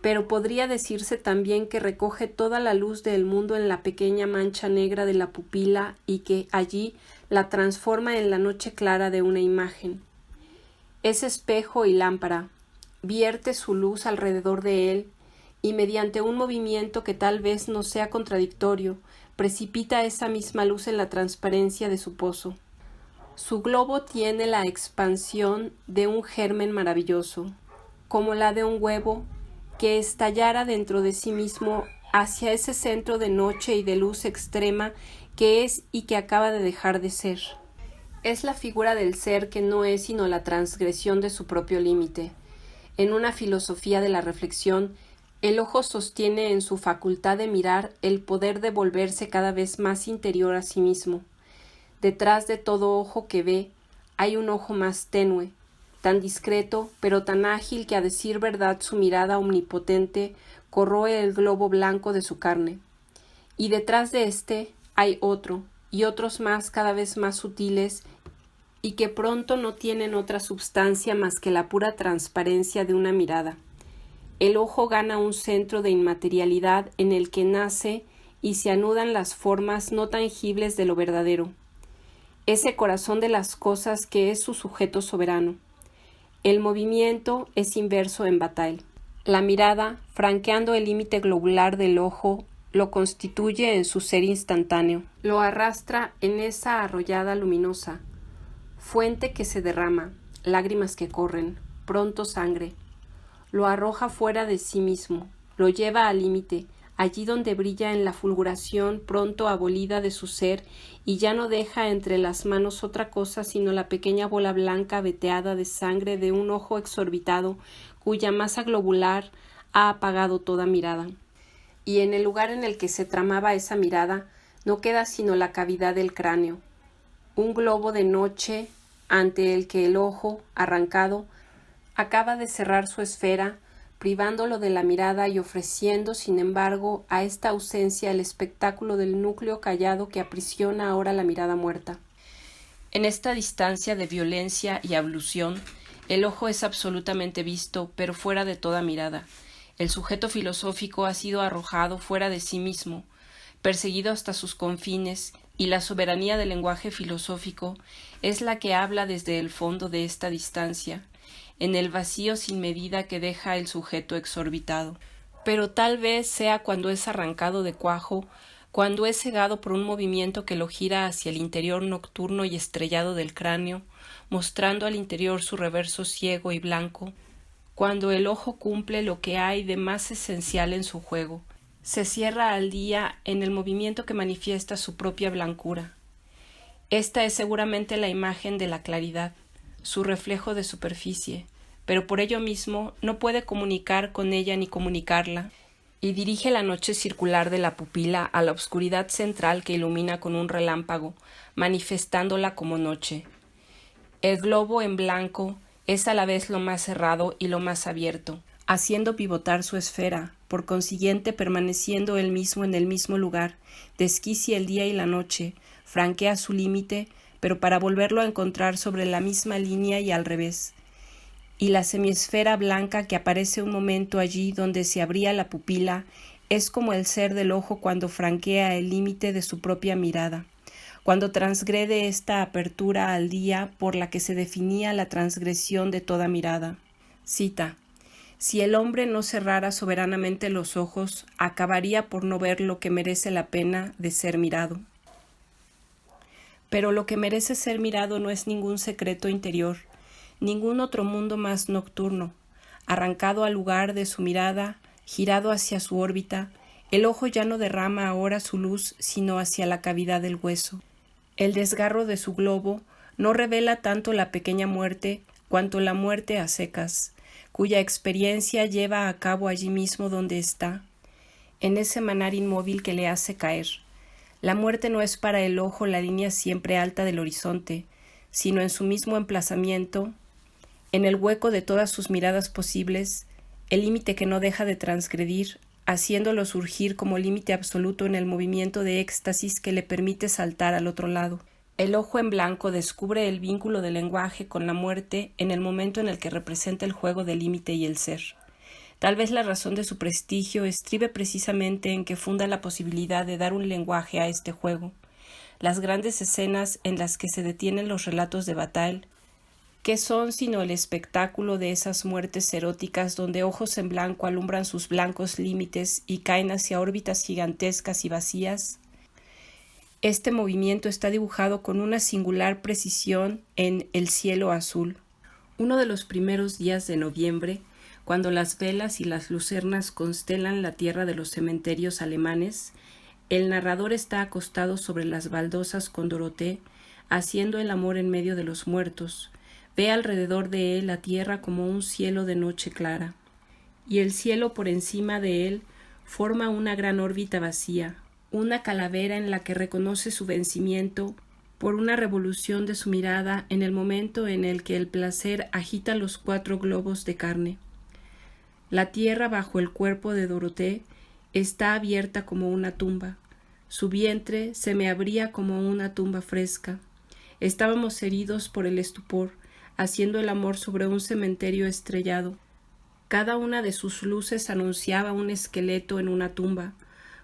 pero podría decirse también que recoge toda la luz del mundo en la pequeña mancha negra de la pupila y que allí la transforma en la noche clara de una imagen. Es espejo y lámpara, vierte su luz alrededor de él, y mediante un movimiento que tal vez no sea contradictorio, precipita esa misma luz en la transparencia de su pozo. Su globo tiene la expansión de un germen maravilloso, como la de un huevo que estallara dentro de sí mismo hacia ese centro de noche y de luz extrema que es y que acaba de dejar de ser. Es la figura del ser que no es sino la transgresión de su propio límite. En una filosofía de la reflexión, el ojo sostiene en su facultad de mirar el poder de volverse cada vez más interior a sí mismo. Detrás de todo ojo que ve, hay un ojo más tenue, tan discreto, pero tan ágil que a decir verdad su mirada omnipotente corroe el globo blanco de su carne. Y detrás de éste hay otro, y otros más cada vez más sutiles, y que pronto no tienen otra substancia más que la pura transparencia de una mirada. El ojo gana un centro de inmaterialidad en el que nace y se anudan las formas no tangibles de lo verdadero. Ese corazón de las cosas que es su sujeto soberano. El movimiento es inverso en Bataille. La mirada, franqueando el límite globular del ojo, lo constituye en su ser instantáneo. Lo arrastra en esa arroyada luminosa, fuente que se derrama, lágrimas que corren, pronto sangre. Lo arroja fuera de sí mismo, lo lleva al límite, allí donde brilla en la fulguración pronto abolida de su ser y ya no deja entre las manos otra cosa sino la pequeña bola blanca veteada de sangre de un ojo exorbitado cuya masa globular ha apagado toda mirada. Y en el lugar en el que se tramaba esa mirada no queda sino la cavidad del cráneo, un globo de noche ante el que el ojo, arrancado, acaba de cerrar su esfera, privándolo de la mirada y ofreciendo, sin embargo, a esta ausencia el espectáculo del núcleo callado que aprisiona ahora la mirada muerta. En esta distancia de violencia y ablución, el ojo es absolutamente visto, pero fuera de toda mirada. El sujeto filosófico ha sido arrojado fuera de sí mismo, perseguido hasta sus confines, y la soberanía del lenguaje filosófico es la que habla desde el fondo de esta distancia, en el vacío sin medida que deja el sujeto exorbitado. Pero tal vez sea cuando es arrancado de cuajo, cuando es cegado por un movimiento que lo gira hacia el interior nocturno y estrellado del cráneo, mostrando al interior su reverso ciego y blanco, cuando el ojo cumple lo que hay de más esencial en su juego, se cierra al día en el movimiento que manifiesta su propia blancura. Esta es seguramente la imagen de la claridad, su reflejo de superficie, pero por ello mismo no puede comunicar con ella ni comunicarla, y dirige la noche circular de la pupila a la obscuridad central que ilumina con un relámpago, manifestándola como noche. El globo en blanco es a la vez lo más cerrado y lo más abierto, haciendo pivotar su esfera, por consiguiente permaneciendo él mismo en el mismo lugar, desquicia el día y la noche, franquea su límite, pero para volverlo a encontrar sobre la misma línea y al revés. Y la semiesfera blanca que aparece un momento allí donde se abría la pupila es como el ser del ojo cuando franquea el límite de su propia mirada, cuando transgrede esta apertura al día por la que se definía la transgresión de toda mirada. Cita: Si el hombre no cerrara soberanamente los ojos, acabaría por no ver lo que merece la pena de ser mirado. Pero lo que merece ser mirado no es ningún secreto interior, ningún otro mundo más nocturno. Arrancado al lugar de su mirada, girado hacia su órbita, el ojo ya no derrama ahora su luz sino hacia la cavidad del hueso. El desgarro de su globo no revela tanto la pequeña muerte cuanto la muerte a secas, cuya experiencia lleva a cabo allí mismo donde está, en ese manar inmóvil que le hace caer. La muerte no es para el ojo la línea siempre alta del horizonte, sino en su mismo emplazamiento, en el hueco de todas sus miradas posibles, el límite que no deja de transgredir, haciéndolo surgir como límite absoluto en el movimiento de éxtasis que le permite saltar al otro lado. El ojo en blanco descubre el vínculo del lenguaje con la muerte en el momento en el que representa el juego del límite y el ser. Tal vez la razón de su prestigio estribe precisamente en que funda la posibilidad de dar un lenguaje a este juego. Las grandes escenas en las que se detienen los relatos de Bataille, ¿qué son sino el espectáculo de esas muertes eróticas donde ojos en blanco alumbran sus blancos límites y caen hacia órbitas gigantescas y vacías? Este movimiento está dibujado con una singular precisión en El cielo azul. Uno de los primeros días de noviembre, cuando las velas y las lucernas constelan la tierra de los cementerios alemanes, el narrador está acostado sobre las baldosas con Dorothée, haciendo el amor en medio de los muertos. Ve alrededor de él la tierra como un cielo de noche clara, y el cielo por encima de él forma una gran órbita vacía, una calavera en la que reconoce su vencimiento por una revolución de su mirada en el momento en el que el placer agita los 4 globos de carne. La tierra bajo el cuerpo de Dorothée está abierta como una tumba. Su vientre se me abría como una tumba fresca. Estábamos heridos por el estupor, haciendo el amor sobre un cementerio estrellado. Cada una de sus luces anunciaba un esqueleto en una tumba.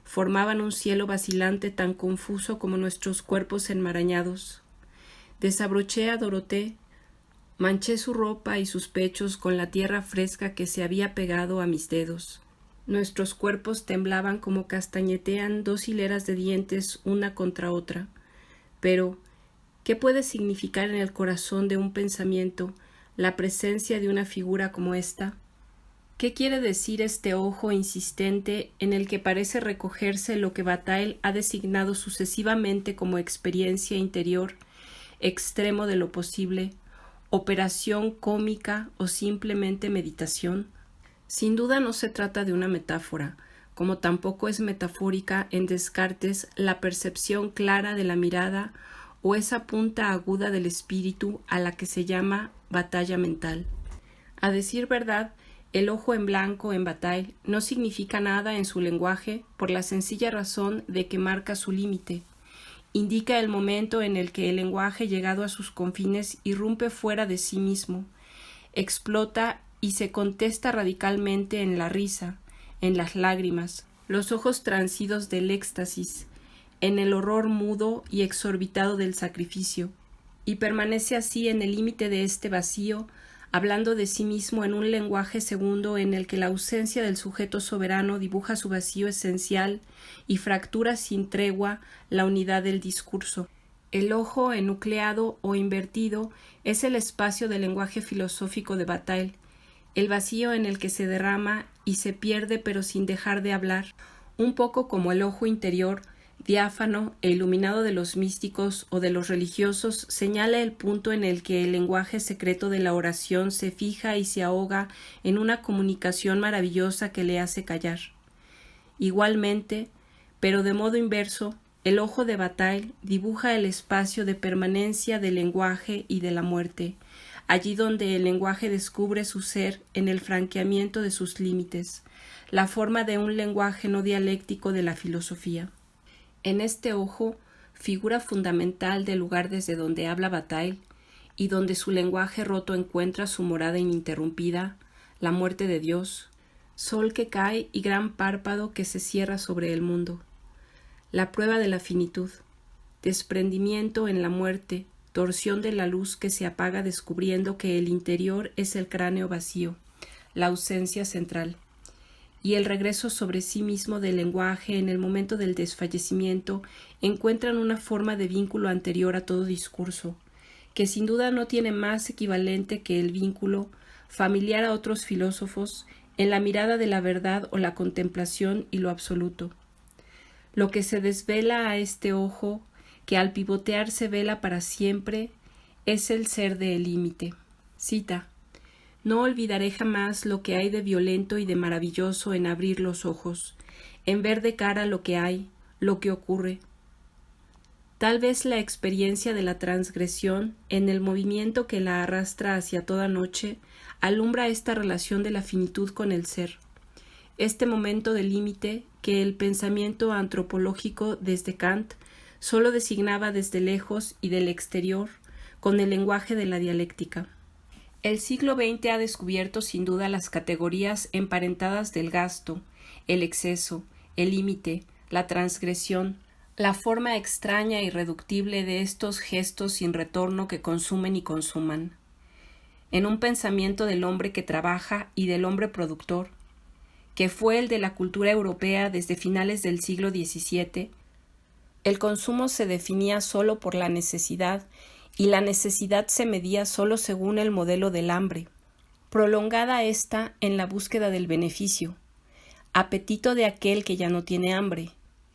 Formaban un cielo vacilante tan confuso como nuestros cuerpos enmarañados. Desabroché a Dorothée, manché su ropa y sus pechos con la tierra fresca que se había pegado a mis dedos. Nuestros cuerpos temblaban como castañetean 2 hileras de dientes una contra otra. Pero, ¿qué puede significar en el corazón de un pensamiento la presencia de una figura como esta? ¿Qué quiere decir este ojo insistente en el que parece recogerse lo que Bataille ha designado sucesivamente como experiencia interior, extremo de lo posible, operación cómica o simplemente meditación? Sin duda no se trata de una metáfora, como tampoco es metafórica en Descartes la percepción clara de la mirada o esa punta aguda del espíritu a la que se llama batalla mental. A decir verdad, el ojo en blanco en Bataille no significa nada en su lenguaje por la sencilla razón de que marca su límite. Indica el momento en el que el lenguaje llegado a sus confines irrumpe fuera de sí mismo, explota y se contesta radicalmente en la risa, en las lágrimas, los ojos transidos del éxtasis, en el horror mudo y exorbitado del sacrificio, y permanece así en el límite de este vacío, hablando de sí mismo en un lenguaje segundo en el que la ausencia del sujeto soberano dibuja su vacío esencial y fractura sin tregua la unidad del discurso. El ojo enucleado o invertido es el espacio del lenguaje filosófico de Bataille, el vacío en el que se derrama y se pierde pero sin dejar de hablar, un poco como el ojo interior, diáfano e iluminado de los místicos o de los religiosos, señala el punto en el que el lenguaje secreto de la oración se fija y se ahoga en una comunicación maravillosa que le hace callar. Igualmente, pero de modo inverso, el ojo de Bataille dibuja el espacio de permanencia del lenguaje y de la muerte, allí donde el lenguaje descubre su ser en el franqueamiento de sus límites, la forma de un lenguaje no dialéctico de la filosofía. En este ojo, figura fundamental del lugar desde donde habla Bataille y donde su lenguaje roto encuentra su morada ininterrumpida, la muerte de Dios, sol que cae y gran párpado que se cierra sobre el mundo. La prueba de la finitud, desprendimiento en la muerte, torsión de la luz que se apaga descubriendo que el interior es el cráneo vacío, la ausencia central, y el regreso sobre sí mismo del lenguaje en el momento del desfallecimiento encuentran una forma de vínculo anterior a todo discurso, que sin duda no tiene más equivalente que el vínculo, familiar a otros filósofos, en la mirada de la verdad o la contemplación y lo absoluto. Lo que se desvela a este ojo, que al pivotear se vela para siempre, es el ser del límite. Cita: no olvidaré jamás lo que hay de violento y de maravilloso en abrir los ojos, en ver de cara lo que hay, lo que ocurre. Tal vez la experiencia de la transgresión, en el movimiento que la arrastra hacia toda noche, alumbra esta relación de la finitud con el ser, este momento de límite que el pensamiento antropológico desde Kant sólo designaba desde lejos y del exterior con el lenguaje de la dialéctica. El siglo XX ha descubierto sin duda las categorías emparentadas del gasto, el exceso, el límite, la transgresión, la forma extraña e irreductible de estos gestos sin retorno que consumen y consuman. En un pensamiento del hombre que trabaja y del hombre productor, que fue el de la cultura europea desde finales del siglo XVII, el consumo se definía solo por la necesidad y la necesidad se medía solo según el modelo del hambre, prolongada ésta en la búsqueda del beneficio, apetito de aquel que ya no tiene hambre.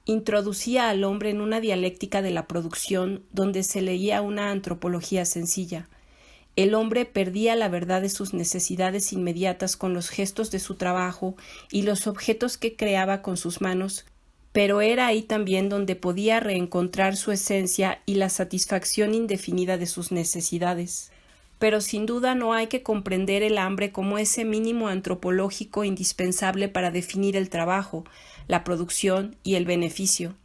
Introducía al hombre en una dialéctica de la producción donde se leía una antropología sencilla. El hombre perdía la verdad de sus necesidades inmediatas con los gestos de su trabajo y los objetos que creaba con sus manos, pero era ahí también donde podía reencontrar su esencia y la satisfacción indefinida de sus necesidades. Pero sin duda no hay que comprender el hambre como ese mínimo antropológico indispensable para definir el trabajo, la producción y el beneficio.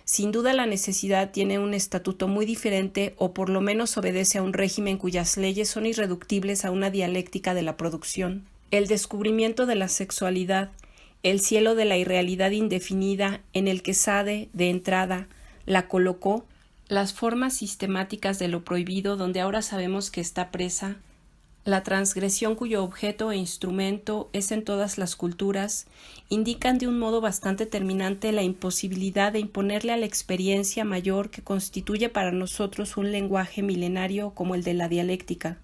Sin duda la necesidad tiene un estatuto muy diferente o por lo menos obedece a un régimen cuyas leyes son irreductibles a una dialéctica de la producción. El descubrimiento de la sexualidad, el cielo de la irrealidad indefinida en el que Sade, de entrada, la colocó, las formas sistemáticas de lo prohibido donde ahora sabemos que está presa, la transgresión cuyo objeto e instrumento es en todas las culturas, indican de un modo bastante terminante la imposibilidad de imponerle a la experiencia mayor que constituye para nosotros un lenguaje milenario como el de la dialéctica.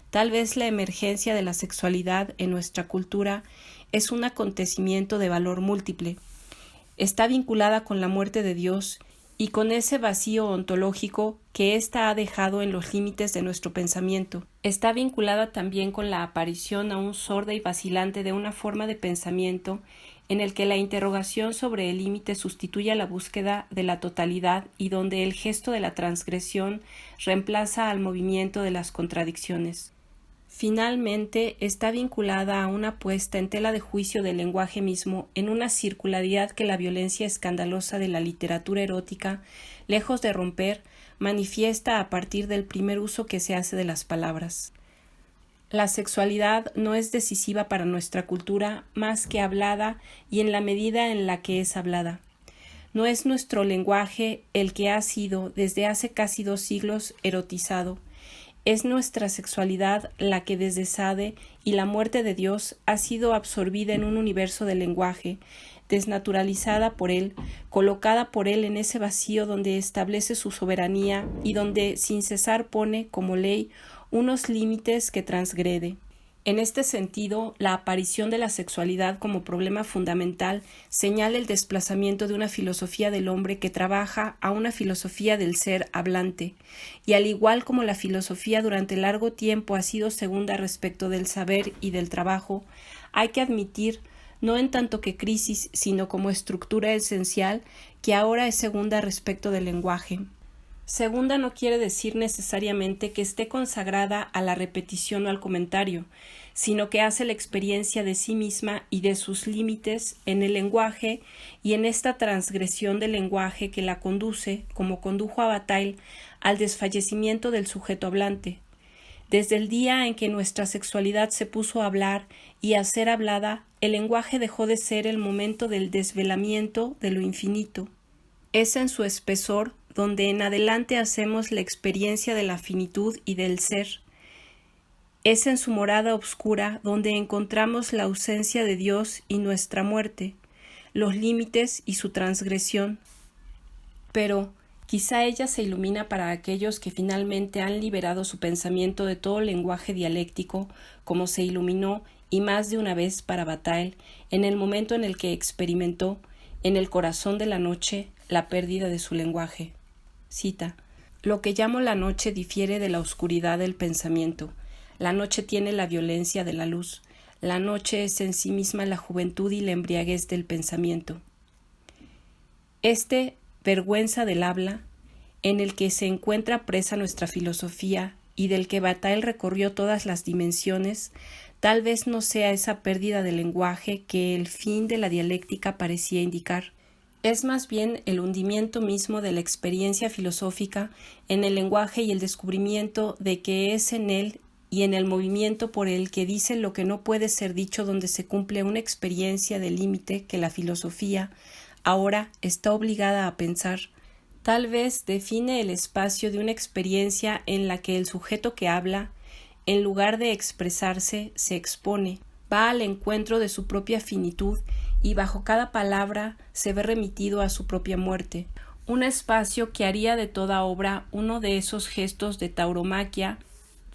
Tal vez la emergencia de la sexualidad en nuestra cultura es un acontecimiento de valor múltiple. Está vinculada con la muerte de Dios y con ese vacío ontológico que ésta ha dejado en los límites de nuestro pensamiento. Está vinculada también con la aparición aún sorda y vacilante de una forma de pensamiento en el que la interrogación sobre el límite sustituye a la búsqueda de la totalidad y donde el gesto de la transgresión reemplaza al movimiento de las contradicciones. Finalmente, está vinculada a una puesta en tela de juicio del lenguaje mismo en una circularidad que la violencia escandalosa de la literatura erótica, lejos de romper, manifiesta a partir del primer uso que se hace de las palabras. La sexualidad no es decisiva para nuestra cultura más que hablada y en la medida en la que es hablada. No es nuestro lenguaje el que ha sido, desde hace casi 2 siglos, erotizado. Es nuestra sexualidad la que desde Sade y la muerte de Dios ha sido absorbida en un universo de lenguaje, desnaturalizada por él, colocada por él en ese vacío donde establece su soberanía y donde sin cesar pone, como ley, unos límites que transgrede. En este sentido, la aparición de la sexualidad como problema fundamental señala el desplazamiento de una filosofía del hombre que trabaja a una filosofía del ser hablante, y al igual como la filosofía durante largo tiempo ha sido segunda respecto del saber y del trabajo, hay que admitir, no en tanto que crisis, sino como estructura esencial, que ahora es segunda respecto del lenguaje. Segunda no quiere decir necesariamente que esté consagrada a la repetición o al comentario, sino que hace la experiencia de sí misma y de sus límites en el lenguaje y en esta transgresión del lenguaje que la conduce, como condujo a Bataille, al desfallecimiento del sujeto hablante. Desde el día en que nuestra sexualidad se puso a hablar y a ser hablada, el lenguaje dejó de ser el momento del desvelamiento de lo infinito. Es en su espesor donde en adelante hacemos la experiencia de la finitud y del ser. Es en su morada obscura donde encontramos la ausencia de Dios y nuestra muerte, los límites y su transgresión. Pero quizá ella se ilumina para aquellos que finalmente han liberado su pensamiento de todo lenguaje dialéctico, como se iluminó y más de una vez para Bataille en el momento en el que experimentó, en el corazón de la noche, la pérdida de su lenguaje. Cita: «Lo que llamo la noche difiere de la oscuridad del pensamiento. La noche tiene la violencia de la luz. La noche es en sí misma la juventud y la embriaguez del pensamiento». Vergüenza del habla, en el que se encuentra presa nuestra filosofía y del que Bataille recorrió todas las dimensiones, tal vez no sea esa pérdida del lenguaje que el fin de la dialéctica parecía indicar. Es más bien el hundimiento mismo de la experiencia filosófica en el lenguaje y el descubrimiento de que es en él y en el movimiento por el que dice lo que no puede ser dicho donde se cumple una experiencia de límite que la filosofía ahora está obligada a pensar. Tal vez define el espacio de una experiencia en la que el sujeto que habla, en lugar de expresarse, se expone, va al encuentro de su propia finitud y bajo cada palabra se ve remitido a su propia muerte. Un espacio que haría de toda obra uno de esos gestos de tauromaquia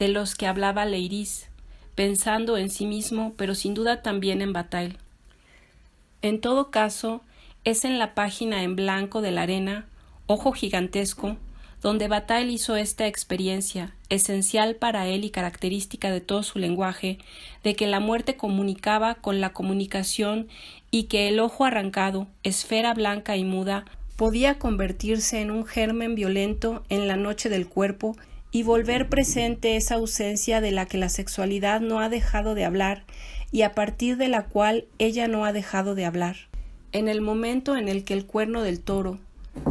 de los que hablaba Leiris, pensando en sí mismo, pero sin duda también en Bataille. En todo caso, es en la página en blanco de la arena, ojo gigantesco, donde Bataille hizo esta experiencia, esencial para él y característica de todo su lenguaje, de que la muerte comunicaba con la comunicación y que el ojo arrancado, esfera blanca y muda, podía convertirse en un germen violento en la noche del cuerpo y volver presente esa ausencia de la que la sexualidad no ha dejado de hablar y a partir de la cual ella no ha dejado de hablar. En el momento en el que el cuerno del toro,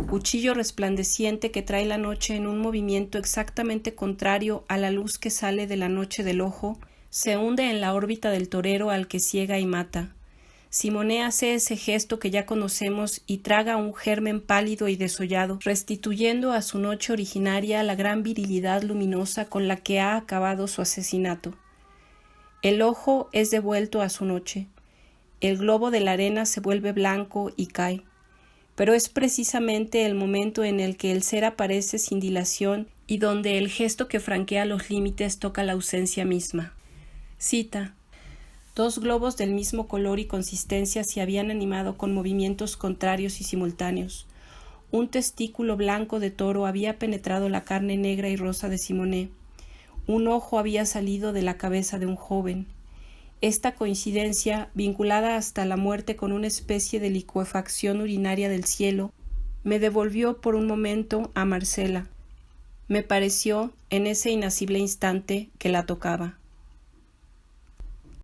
cuchillo resplandeciente que trae la noche en un movimiento exactamente contrario a la luz que sale de la noche del ojo, se hunde en la órbita del torero al que ciega y mata. Simonet hace ese gesto que ya conocemos y traga un germen pálido y desollado, restituyendo a su noche originaria la gran virilidad luminosa con la que ha acabado su asesinato. El ojo es devuelto a su noche. El globo de la arena se vuelve blanco y cae, pero es precisamente el momento en el que el ser aparece sin dilación y donde el gesto que franquea los límites toca la ausencia misma. Cita: «Dos globos del mismo color y consistencia se habían animado con movimientos contrarios y simultáneos. Un testículo blanco de toro había penetrado la carne negra y rosa de Simonet. Un ojo había salido de la cabeza de un joven. Esta coincidencia, vinculada hasta la muerte con una especie de licuefacción urinaria del cielo, me devolvió por un momento a Marcela. Me pareció, en ese inacible instante, que la tocaba».